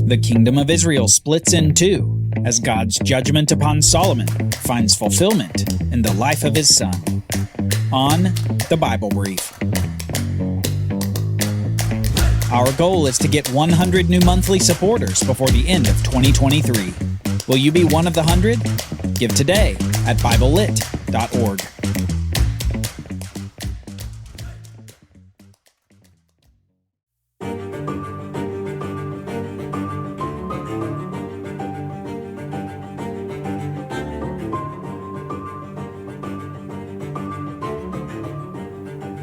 The kingdom of Israel splits in two as God's judgment upon Solomon finds fulfillment in the life of his son. On the Bible Brief. Our goal is to get 100 new monthly supporters before the end of 2023. Will you be one of the 100? Give today at BibleLit.org.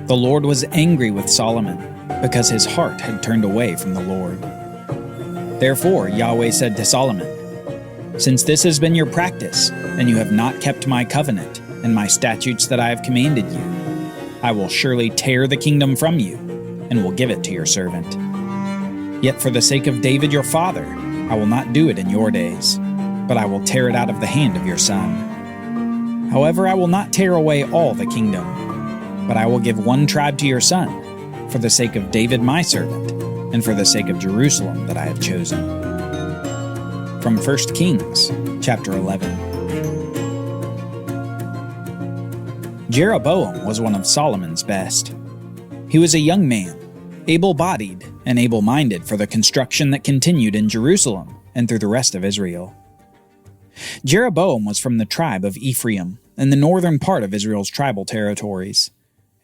The Lord was angry with Solomon because his heart had turned away from the Lord. Therefore Yahweh said to Solomon, "Since this has been your practice, and you have not kept my covenant and my statutes that I have commanded you, I will surely tear the kingdom from you and will give it to your servant. Yet for the sake of David your father, I will not do it in your days, but I will tear it out of the hand of your son. However, I will not tear away all the kingdom, but I will give one tribe to your son, for the sake of David my servant, and for the sake of Jerusalem that I have chosen." From 1 Kings, chapter 11. Jeroboam was one of Solomon's best. He was a young man, able-bodied and able-minded for the construction that continued in Jerusalem and through the rest of Israel. Jeroboam was from the tribe of Ephraim, in the northern part of Israel's tribal territories,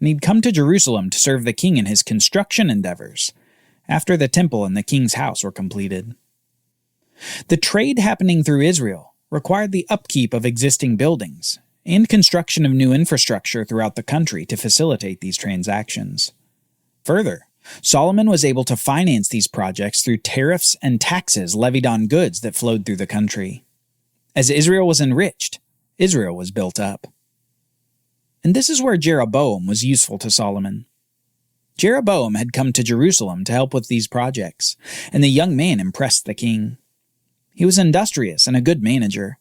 and he'd come to Jerusalem to serve the king in his construction endeavors after the temple and the king's house were completed. The trade happening through Israel required the upkeep of existing buildings and construction of new infrastructure throughout the country to facilitate these transactions. Further, Solomon was able to finance these projects through tariffs and taxes levied on goods that flowed through the country. As Israel was enriched, Israel was built up. And this is where Jeroboam was useful to Solomon. Jeroboam had come to Jerusalem to help with these projects, and the young man impressed the king. He was industrious and a good manager,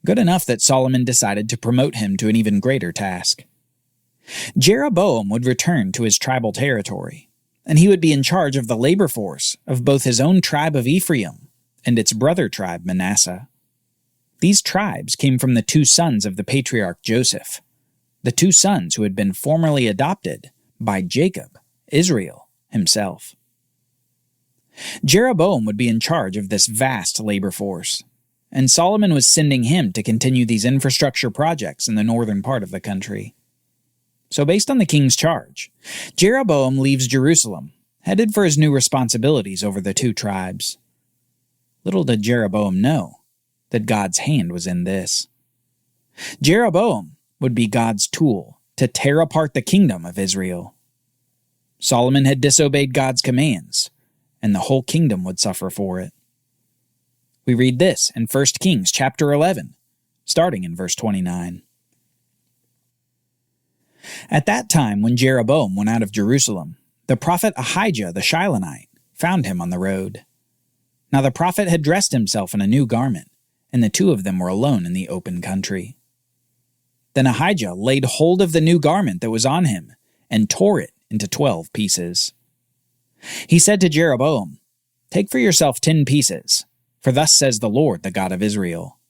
good enough that Solomon decided to promote him to an even greater task. Jeroboam would return to his tribal territory, and he would be in charge of the labor force of both his own tribe of Ephraim and its brother tribe Manasseh. These tribes came from the two sons of the patriarch Joseph, the two sons who had been formerly adopted by Jacob, Israel himself. Jeroboam would be in charge of this vast labor force, and Solomon was sending him to continue these infrastructure projects in the northern part of the country. So based on the king's charge, Jeroboam leaves Jerusalem, headed for his new responsibilities over the two tribes. Little did Jeroboam know that God's hand was in this. Jeroboam would be God's tool to tear apart the kingdom of Israel. Solomon had disobeyed God's commands, and the whole kingdom would suffer for it. We read this in 1 Kings chapter 11, starting in verse 29. At that time when Jeroboam went out of Jerusalem, the prophet Ahijah the Shilonite found him on the road. Now the prophet had dressed himself in a new garment, and the two of them were alone in the open country. Then Ahijah laid hold of the new garment that was on him and tore it into 12 pieces. He said to Jeroboam, "Take for yourself 10 pieces, for thus says the Lord, the God of Israel.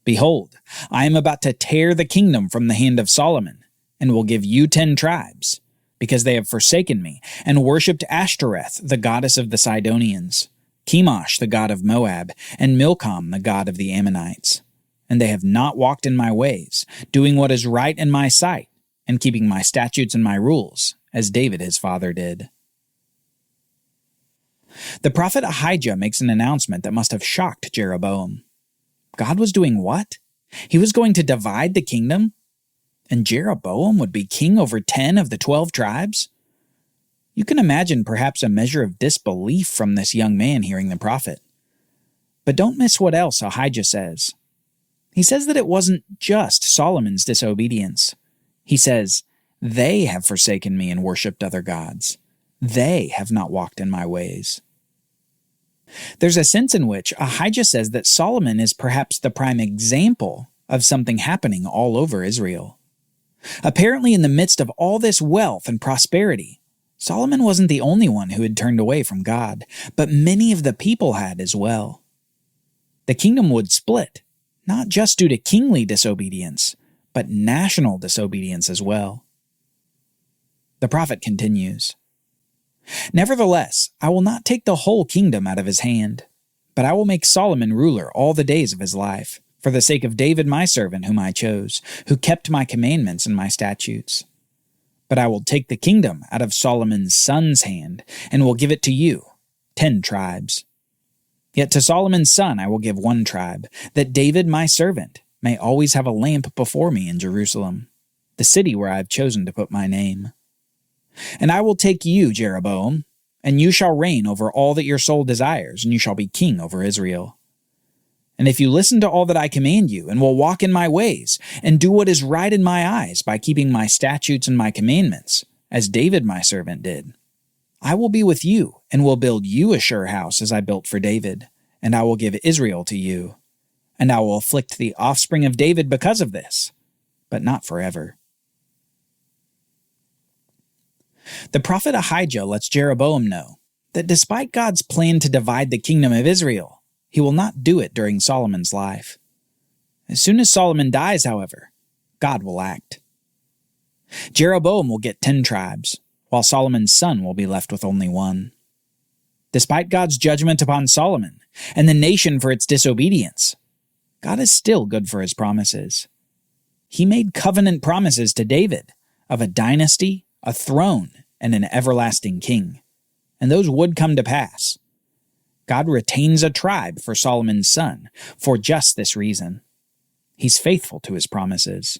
Behold, I am about to tear the kingdom from the hand of Solomon, and will give you 10 tribes, because they have forsaken me and worshipped Ashtoreth, the goddess of the Sidonians, Chemosh, the god of Moab, and Milcom, the god of the Ammonites. And they have not walked in my ways, doing what is right in my sight, and keeping my statutes and my rules, as David his father did." The prophet Ahijah makes an announcement that must have shocked Jeroboam. God was doing what? He was going to divide the kingdom? And Jeroboam would be king over 10 of the 12 tribes? You can imagine perhaps a measure of disbelief from this young man hearing the prophet. But don't miss what else Ahijah says. He says that it wasn't just Solomon's disobedience. He says, "They have forsaken me and worshipped other gods. They have not walked in my ways." There's a sense in which Ahijah says that Solomon is perhaps the prime example of something happening all over Israel. Apparently, in the midst of all this wealth and prosperity, Solomon wasn't the only one who had turned away from God, but many of the people had as well. The kingdom would split, not just due to kingly disobedience, but national disobedience as well. The prophet continues, "Nevertheless, I will not take the whole kingdom out of his hand, but I will make Solomon ruler all the days of his life, for the sake of David my servant whom I chose, who kept my commandments and my statutes. But I will take the kingdom out of Solomon's son's hand, and will give it to you, 10 tribes. Yet to Solomon's son I will give 1 tribe, that David my servant may always have a lamp before me in Jerusalem, the city where I have chosen to put my name. And I will take you, Jeroboam, and you shall reign over all that your soul desires, and you shall be king over Israel. And if you listen to all that I command you, and will walk in my ways, and do what is right in my eyes by keeping my statutes and my commandments, as David my servant did, I will be with you, and will build you a sure house as I built for David, and I will give Israel to you. And I will afflict the offspring of David because of this, but not forever." The prophet Ahijah lets Jeroboam know that despite God's plan to divide the kingdom of Israel, he will not do it during Solomon's life. As soon as Solomon dies, however, God will act. Jeroboam will get 10 tribes, while Solomon's son will be left with only 1. Despite God's judgment upon Solomon and the nation for its disobedience, God is still good for his promises. He made covenant promises to David of a dynasty, a throne, and an everlasting king, and those would come to pass. God retains a tribe for Solomon's son for just this reason. He's faithful to his promises.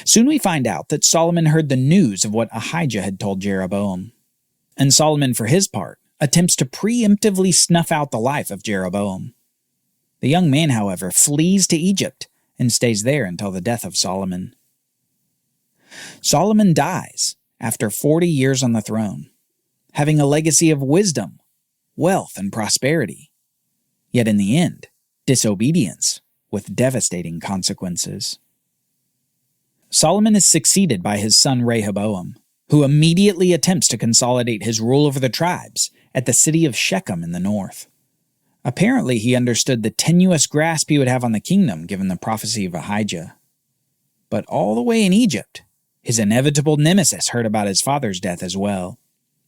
Soon we find out that Solomon heard the news of what Ahijah had told Jeroboam, and Solomon, for his part, attempts to preemptively snuff out the life of Jeroboam. The young man, however, flees to Egypt and stays there until the death of Solomon. Solomon dies after 40 years on the throne, having a legacy of wisdom, wealth, and prosperity. Yet in the end, disobedience with devastating consequences. Solomon is succeeded by his son Rehoboam, who immediately attempts to consolidate his rule over the tribes at the city of Shechem in the north. Apparently, he understood the tenuous grasp he would have on the kingdom given the prophecy of Ahijah. But all the way in Egypt, his inevitable nemesis heard about his father's death as well,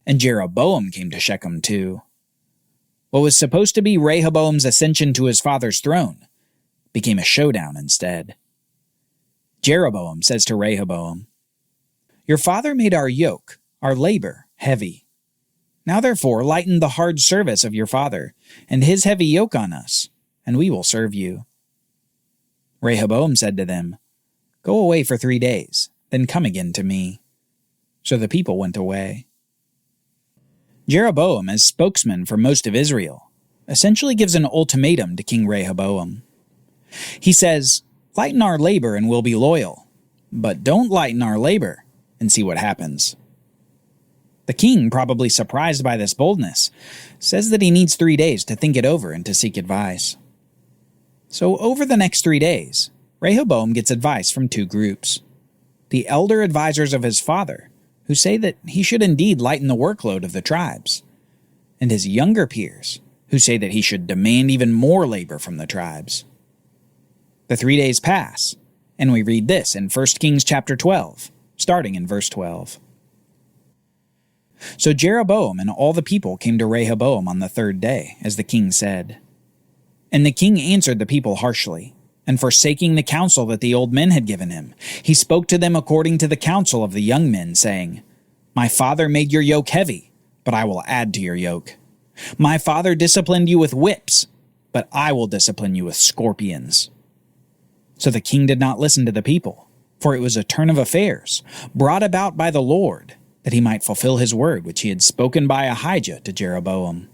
and Jeroboam came to Shechem too. What was supposed to be Rehoboam's ascension to his father's throne became a showdown instead. Jeroboam says to Rehoboam, "Your father made our yoke, our labor, heavy. Now therefore lighten the hard service of your father, and his heavy yoke on us, and we will serve you." Rehoboam said to them, "Go away for 3 days, then come again to me." So the people went away. Jeroboam, as spokesman for most of Israel, essentially gives an ultimatum to King Rehoboam. He says, "Lighten our labor and we'll be loyal, but don't lighten our labor and see what happens." The king, probably surprised by this boldness, says that he needs 3 days to think it over and to seek advice. So over the next 3 days, Rehoboam gets advice from 2 groups. The elder advisors of his father, who say that he should indeed lighten the workload of the tribes, and his younger peers, who say that he should demand even more labor from the tribes. The 3 days pass, and we read this in 1 Kings chapter 12, starting in verse 12. So Jeroboam and all the people came to Rehoboam on the 3rd day, as the king said. And the king answered the people harshly, and forsaking the counsel that the old men had given him, he spoke to them according to the counsel of the young men, saying, "My father made your yoke heavy, but I will add to your yoke. My father disciplined you with whips, but I will discipline you with scorpions." So the king did not listen to the people, for it was a turn of affairs, brought about by the Lord, that he might fulfill his word which he had spoken by Ahijah to Jeroboam.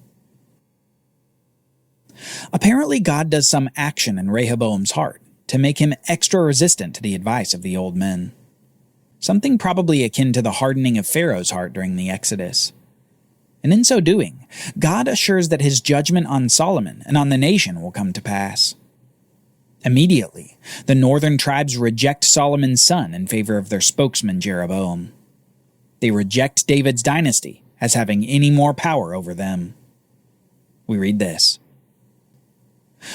Apparently God does some action in Rehoboam's heart to make him extra resistant to the advice of the old men. Something probably akin to the hardening of Pharaoh's heart during the Exodus. And in so doing, God assures that his judgment on Solomon and on the nation will come to pass. Immediately, the northern tribes reject Solomon's son in favor of their spokesman Jeroboam. They reject David's dynasty as having any more power over them. We read this.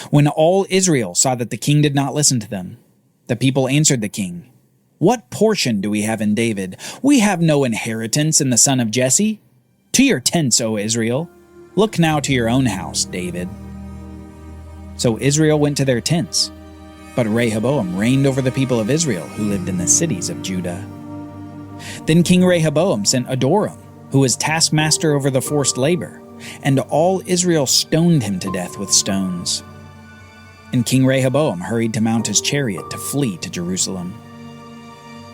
When all Israel saw that the king did not listen to them, the people answered the king, "What portion do we have in David? We have no inheritance in the son of Jesse. To your tents, O Israel. Look now to your own house, David." So Israel went to their tents, but Rehoboam reigned over the people of Israel who lived in the cities of Judah. Then King Rehoboam sent Adoram, who was taskmaster over the forced labor, and all Israel stoned him to death with stones. And King Rehoboam hurried to mount his chariot to flee to Jerusalem.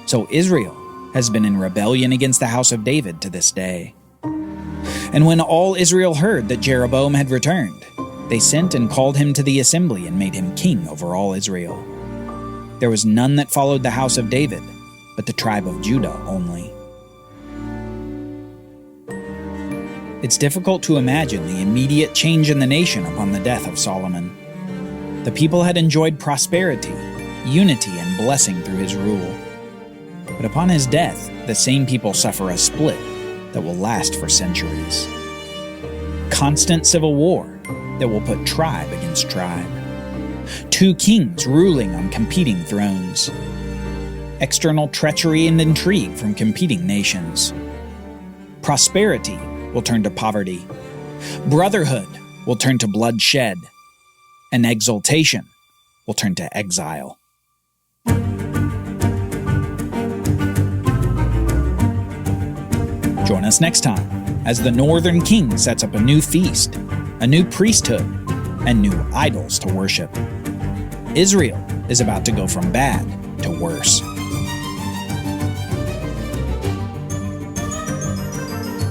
So Israel has been in rebellion against the house of David to this day. And when all Israel heard that Jeroboam had returned, they sent and called him to the assembly and made him king over all Israel. There was none that followed the house of David, but the tribe of Judah only. It's difficult to imagine the immediate change in the nation upon the death of Solomon. The people had enjoyed prosperity, unity, and blessing through his rule. But upon his death, the same people suffer a split that will last for centuries. Constant civil war that will put tribe against tribe. Two kings ruling on competing thrones. External treachery and intrigue from competing nations. Prosperity will turn to poverty. Brotherhood will turn to bloodshed. And exaltation will turn to exile. Join us next time as the Northern King sets up a new feast, a new priesthood, and new idols to worship. Israel is about to go from bad to worse.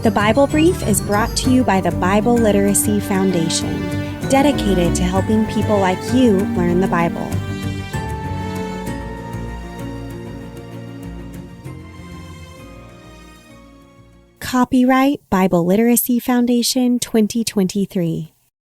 The Bible Brief is brought to you by the Bible Literacy Foundation, dedicated to helping people like you learn the Bible. Copyright Bible Literacy Foundation 2023.